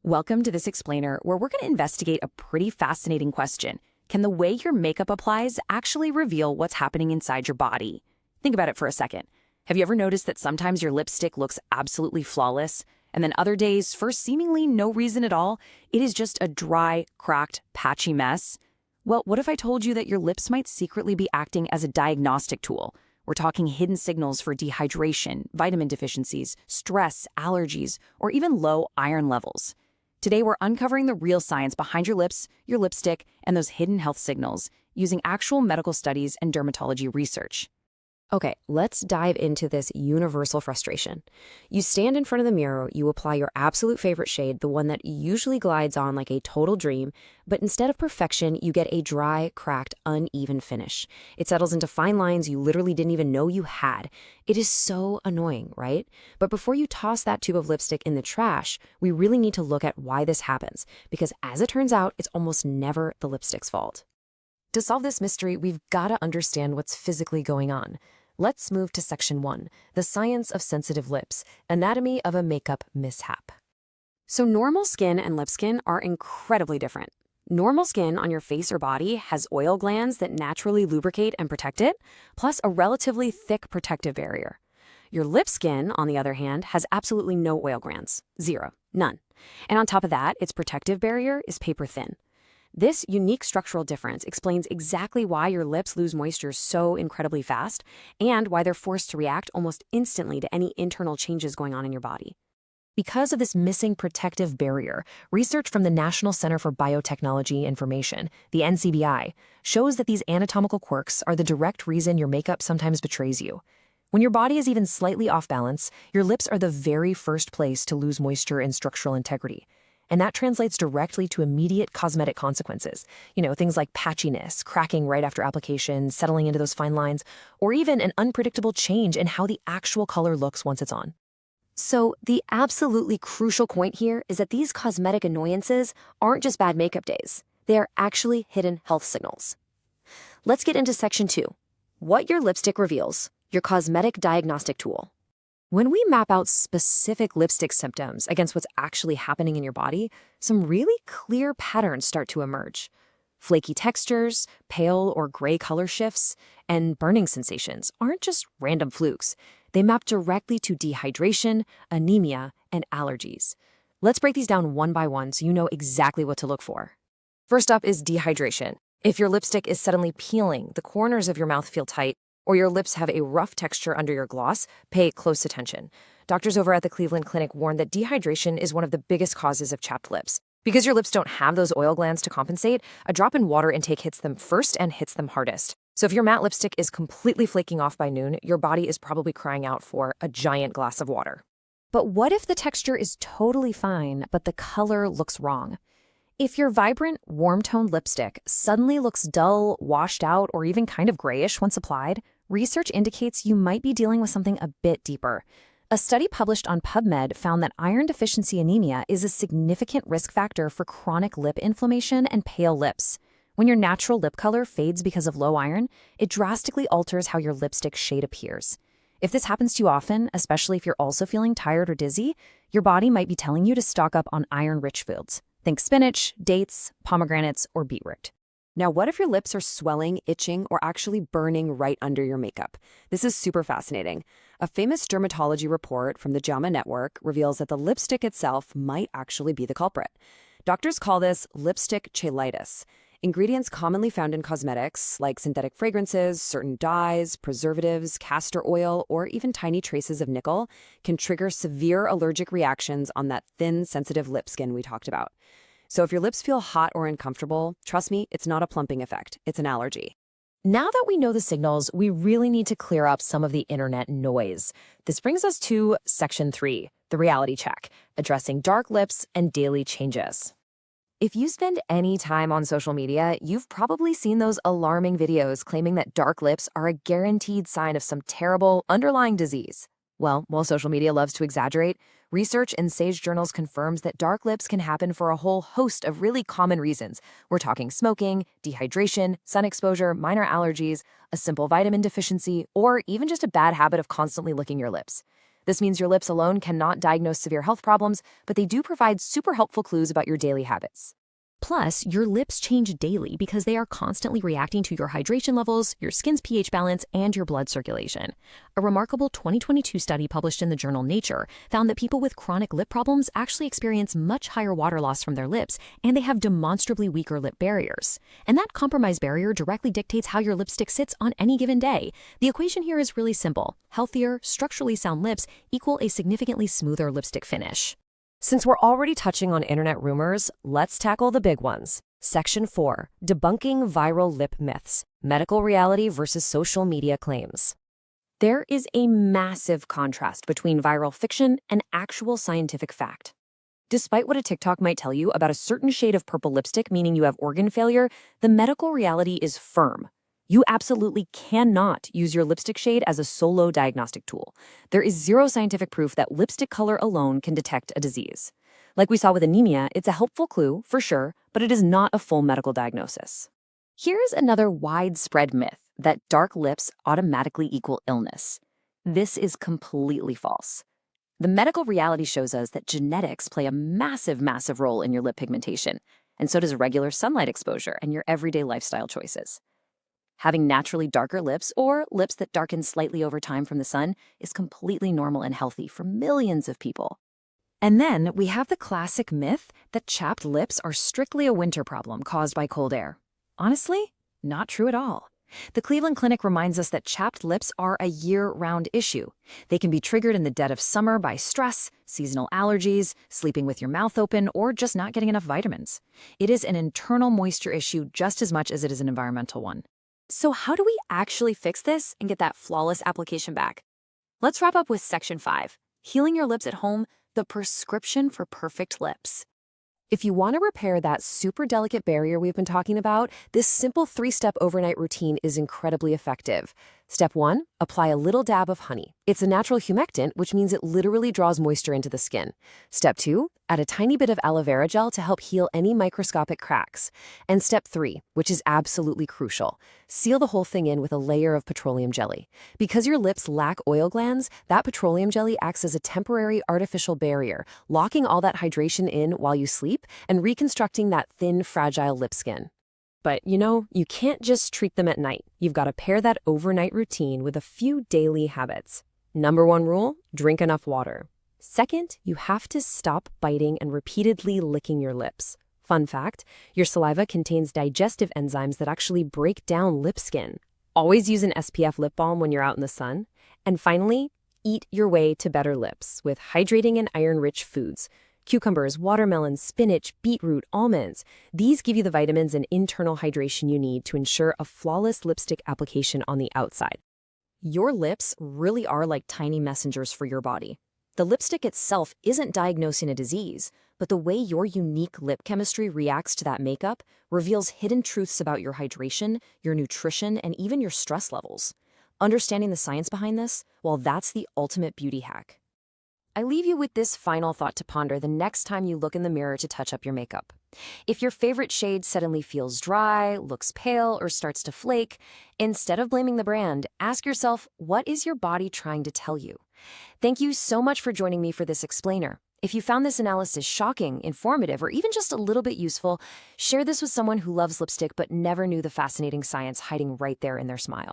Welcome to this explainer where we're going to investigate a pretty fascinating question. Can the way your makeup applies actually reveal what's happening inside your body? Think about it for a second. Have you ever noticed that sometimes your lipstick looks absolutely flawless, and then other days, for seemingly no reason at all, it is just a dry, cracked, patchy mess? Well, what if I told you that your lips might secretly be acting as a diagnostic tool? We're talking hidden signals for dehydration, vitamin deficiencies, stress, allergies, or even low iron levels. Today, we're uncovering the real science behind your lips, your lipstick, and those hidden health signals using actual medical studies and dermatology research. Okay, let's dive into this universal frustration. You stand in front of the mirror, you apply your absolute favorite shade, the one that usually glides on like a total dream, but instead of perfection, you get a dry, cracked, uneven finish. It settles into fine lines you literally didn't even know you had. It is so annoying, right? But before you toss that tube of lipstick in the trash, we really need to look at why this happens, because as it turns out, it's almost never the lipstick's fault. To solve this mystery, we've got to understand what's physically going on. Let's move to Section 1, the science of sensitive lips, anatomy of a makeup mishap. So normal skin and lip skin are incredibly different. Normal skin on your face or body has oil glands that naturally lubricate and protect it, plus a relatively thick protective barrier. Your lip skin, on the other hand, has absolutely no oil glands, zero, none. And on top of that, its protective barrier is paper thin. This unique structural difference explains exactly why your lips lose moisture so incredibly fast and why they're forced to react almost instantly to any internal changes going on in your body. Because of this missing protective barrier, research from the National Center for Biotechnology Information, the NCBI, shows that these anatomical quirks are the direct reason your makeup sometimes betrays you. When your body is even slightly off balance, your lips are the very first place to lose moisture and structural integrity. And that translates directly to immediate cosmetic consequences. Things like patchiness, cracking right after application, settling into those fine lines, or even an unpredictable change in how the actual color looks once it's on. So the absolutely crucial point here is that these cosmetic annoyances aren't just bad makeup days. They are actually hidden health signals. Let's get into Section 2, what your lipstick reveals, your cosmetic diagnostic tool. When we map out specific lipstick symptoms against what's actually happening in your body, some really clear patterns start to emerge. Flaky textures, pale or gray color shifts, and burning sensations aren't just random flukes. They map directly to dehydration, anemia, and allergies. Let's break these down one by one so you know exactly what to look for. First up is dehydration. If your lipstick is suddenly peeling, the corners of your mouth feel tight, or your lips have a rough texture under your gloss, pay close attention. Doctors over at the Cleveland Clinic warn that dehydration is one of the biggest causes of chapped lips. Because your lips don't have those oil glands to compensate, a drop in water intake hits them first and hits them hardest. So if your matte lipstick is completely flaking off by noon, your body is probably crying out for a giant glass of water. But what if the texture is totally fine, but the color looks wrong? If your vibrant, warm-toned lipstick suddenly looks dull, washed out, or even kind of grayish once applied, research indicates you might be dealing with something a bit deeper. A study published on PubMed found that iron deficiency anemia is a significant risk factor for chronic lip inflammation and pale lips. When your natural lip color fades because of low iron, it drastically alters how your lipstick shade appears. If this happens to you often, especially if you're also feeling tired or dizzy, your body might be telling you to stock up on iron-rich foods. Think spinach, dates, pomegranates, or beetroot. Now, what if your lips are swelling, itching, or actually burning right under your makeup? This is super fascinating. A famous dermatology report from the JAMA Network reveals that the lipstick itself might actually be the culprit. Doctors call this lipstick cheilitis. Ingredients commonly found in cosmetics, like synthetic fragrances, certain dyes, preservatives, castor oil, or even tiny traces of nickel, can trigger severe allergic reactions on that thin, sensitive lip skin we talked about. So if your lips feel hot or uncomfortable, trust me, it's not a plumping effect. It's an allergy. Now that we know the signals, we really need to clear up some of the internet noise. This brings us to Section 3, the reality check, addressing dark lips and daily changes. If you spend any time on social media, you've probably seen those alarming videos claiming that dark lips are a guaranteed sign of some terrible underlying disease. Well, while social media loves to exaggerate, research in Sage journals confirms that dark lips can happen for a whole host of really common reasons. We're talking smoking, dehydration, sun exposure, minor allergies, a simple vitamin deficiency, or even just a bad habit of constantly licking your lips. This means your lips alone cannot diagnose severe health problems, but they do provide super helpful clues about your daily habits. Plus, your lips change daily because they are constantly reacting to your hydration levels, your skin's pH balance, and your blood circulation. A remarkable 2022 study published in the journal Nature found that people with chronic lip problems actually experience much higher water loss from their lips, and they have demonstrably weaker lip barriers. And that compromised barrier directly dictates how your lipstick sits on any given day. The equation here is really simple. Healthier, structurally sound lips equal a significantly smoother lipstick finish. Since we're already touching on internet rumors, let's tackle the big ones. Section 4, Debunking Viral Lip Myths, Medical Reality versus Social Media Claims. There is a massive contrast between viral fiction and actual scientific fact. Despite what a TikTok might tell you about a certain shade of purple lipstick meaning you have organ failure, the medical reality is firm. You absolutely cannot use your lipstick shade as a solo diagnostic tool. There is zero scientific proof that lipstick color alone can detect a disease. Like we saw with anemia, it's a helpful clue, for sure, but it is not a full medical diagnosis. Here's another widespread myth that dark lips automatically equal illness. This is completely false. The medical reality shows us that genetics play a massive, massive role in your lip pigmentation, and so does regular sunlight exposure and your everyday lifestyle choices. Having naturally darker lips or lips that darken slightly over time from the sun is completely normal and healthy for millions of people. And then we have the classic myth that chapped lips are strictly a winter problem caused by cold air. Honestly, not true at all. The Cleveland Clinic reminds us that chapped lips are a year-round issue. They can be triggered in the dead of summer by stress, seasonal allergies, sleeping with your mouth open, or just not getting enough vitamins. It is an internal moisture issue just as much as it is an environmental one. So how do we actually fix this and get that flawless application back? Let's wrap up with Section 5, Healing Your Lips at Home, the prescription for perfect lips. If you want to repair that super delicate barrier we've been talking about, this simple 3-step overnight routine is incredibly effective. Step 1, apply a little dab of honey. It's a natural humectant, which means it literally draws moisture into the skin. Step 2, add a tiny bit of aloe vera gel to help heal any microscopic cracks. And step 3, which is absolutely crucial, seal the whole thing in with a layer of petroleum jelly. Because your lips lack oil glands, that petroleum jelly acts as a temporary artificial barrier, locking all that hydration in while you sleep and reconstructing that thin, fragile lip skin. But, you can't just treat them at night. You've got to pair that overnight routine with a few daily habits. Number 1 rule, drink enough water. Second, you have to stop biting and repeatedly licking your lips. Fun fact, your saliva contains digestive enzymes that actually break down lip skin. Always use an SPF lip balm when you're out in the sun. And finally, eat your way to better lips with hydrating and iron-rich foods. Cucumbers, watermelon, spinach, beetroot, almonds. These give you the vitamins and internal hydration you need to ensure a flawless lipstick application on the outside. Your lips really are like tiny messengers for your body. The lipstick itself isn't diagnosing a disease, but the way your unique lip chemistry reacts to that makeup reveals hidden truths about your hydration, your nutrition, and even your stress levels. Understanding the science behind this, well, that's the ultimate beauty hack. I leave you with this final thought to ponder the next time you look in the mirror to touch up your makeup. If your favorite shade suddenly feels dry, looks pale, or starts to flake, instead of blaming the brand, ask yourself, what is your body trying to tell you? Thank you so much for joining me for this explainer. If you found this analysis shocking, informative, or even just a little bit useful, share this with someone who loves lipstick but never knew the fascinating science hiding right there in their smile.